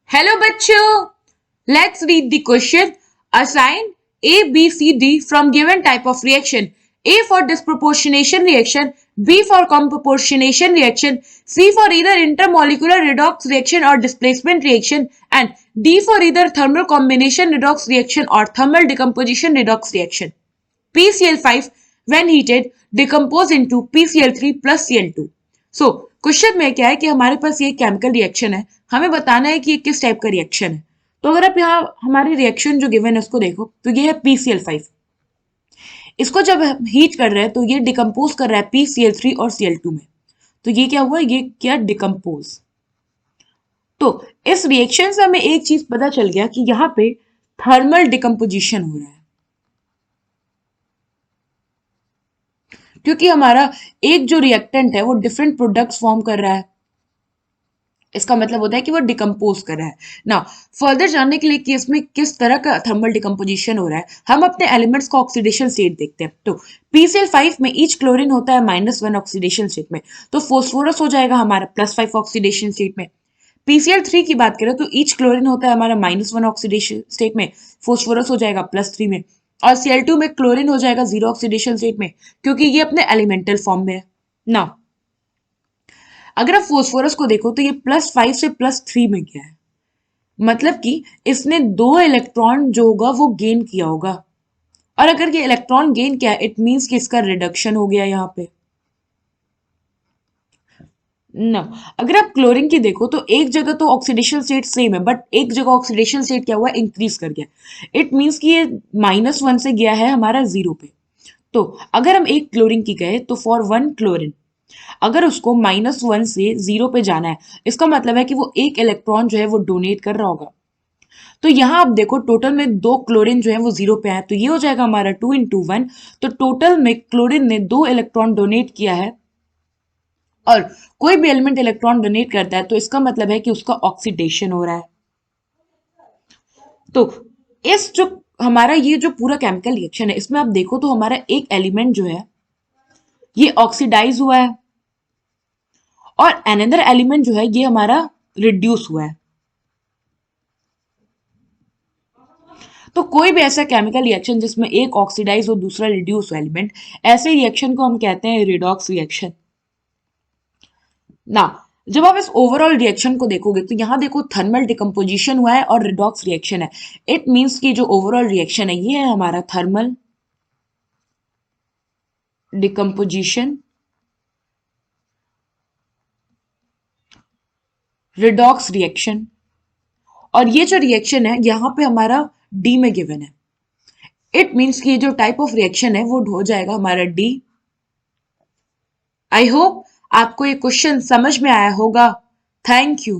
Hello बच्चों, let's read the question. Assign A, B, C, D from given type of reaction. A for disproportionation reaction, B for comproportionation reaction, C for either intermolecular redox reaction or displacement reaction, and D for either thermal combination redox reaction or thermal decomposition redox reaction. PCl5 when heated decompose into PCl3 plus Cl2. So question में क्या है कि हमारे पास ये chemical reaction है, हमें बताना है कि ये किस टाइप का रिएक्शन है. तो अगर आप यहाँ हमारी रिएक्शन जो गिवन है उसको देखो तो ये है PCl5. इसको जब हम हीट कर रहे हैं तो ये डिकम्पोज कर रहा है PCl3 और Cl2 में. तो ये क्या हुआ, ये क्या डिकम्पोज. तो इस रिएक्शन से हमें एक चीज पता चल गया कि यहाँ पे थर्मल डिकम्पोजिशन हो रहा है, क्योंकि हमारा एक जो रिएक्टेंट है वो डिफरेंट प्रोडक्ट्स फॉर्म कर रहा है. इसका मतलब होता है कि वो डिकम्पोज कर रहा है. ना फर्दर जानने के लिए कि इसमें किस तरह का थर्मल डिकम्पोजिशन हो रहा है, हम अपने एलिमेंट्स का ऑक्सीडेशन स्टेट देखते हैं. तो PCl5 में ईच क्लोरीन होता है -1 ऑक्सीडेशन स्टेट में, तो फोस्फोरस हो जाएगा हमारा +5 ऑक्सीडेशन स्टेट में. PCl3 की बात करें तो ईच क्लोरीन होता है हमारा -1 ऑक्सीडेशन स्टेट में, फोस्फोरस हो जाएगा +3 में, और Cl2 में क्लोरीन हो जाएगा 0 ऑक्सीडेशन स्टेट में, क्योंकि ये अपने एलिमेंटल फॉर्म में है. ना अगर आप फोस्फोरस को देखो तो ये +5 से +3 में गया है, मतलब कि इसने 2 इलेक्ट्रॉन जो होगा वो गेन किया होगा. और अगर ये इलेक्ट्रॉन गेन किया इट मींस कि इसका रिडक्शन हो गया यहाँ पे. ना अगर आप क्लोरीन की देखो तो एक जगह तो ऑक्सीडेशन स्टेट सेम है, बट एक जगह ऑक्सीडेशन स्टेट क्या हुआ, इंक्रीज कर गया. इट मींस कि ये -1 से गया है हमारा 0 पे. तो अगर हम एक क्लोरीन की गए तो फॉर 1 क्लोरीन अगर उसको -1 से 0 पे जाना है, इसका मतलब है कि वो एक इलेक्ट्रॉन जो है वो डोनेट कर रहा होगा. तो यहाँ आप देखो टोटल में 2 क्लोरीन जो है वो 0 पे आए, तो ये हो जाएगा हमारा 2 × 1. तो टोटल में क्लोरीन ने 2 इलेक्ट्रॉन डोनेट किया है, और कोई भी एलिमेंट इलेक्ट्रॉन डोनेट करता है तो इसका मतलब है कि उसका ऑक्सीडेशन हो रहा है. तो इस जो हमारा ये जो पूरा केमिकल रिएक्शन है इसमें आप देखो तो हमारा एक एलिमेंट जो है ये ऑक्सीडाइज हुआ है, और अनदर एलिमेंट जो है ये हमारा रिड्यूस हुआ है. तो कोई भी ऐसा केमिकल रिएक्शन जिसमें एक ऑक्सीडाइज और दूसरा रिड्यूस हो एलिमेंट, ऐसे रिएक्शन को हम कहते हैं रिडॉक्स रिएक्शन. ना जब आप इस ओवरऑल रिएक्शन को देखोगे तो यहां देखो थर्मल डिकम्पोजिशन हुआ है और रिडॉक्स रिएक्शन है. इट मींस कि जो ओवरऑल रिएक्शन है ये है हमारा थर्मल डिकम्पोजिशन रिडॉक्स रिएक्शन. और ये जो रिएक्शन है यहाँ पे हमारा डी में गिवन है. इट मीन्स कि ये जो टाइप ऑफ रिएक्शन है वो हो जाएगा हमारा डी. आई होप आपको ये क्वेश्चन समझ में आया होगा. Thank you.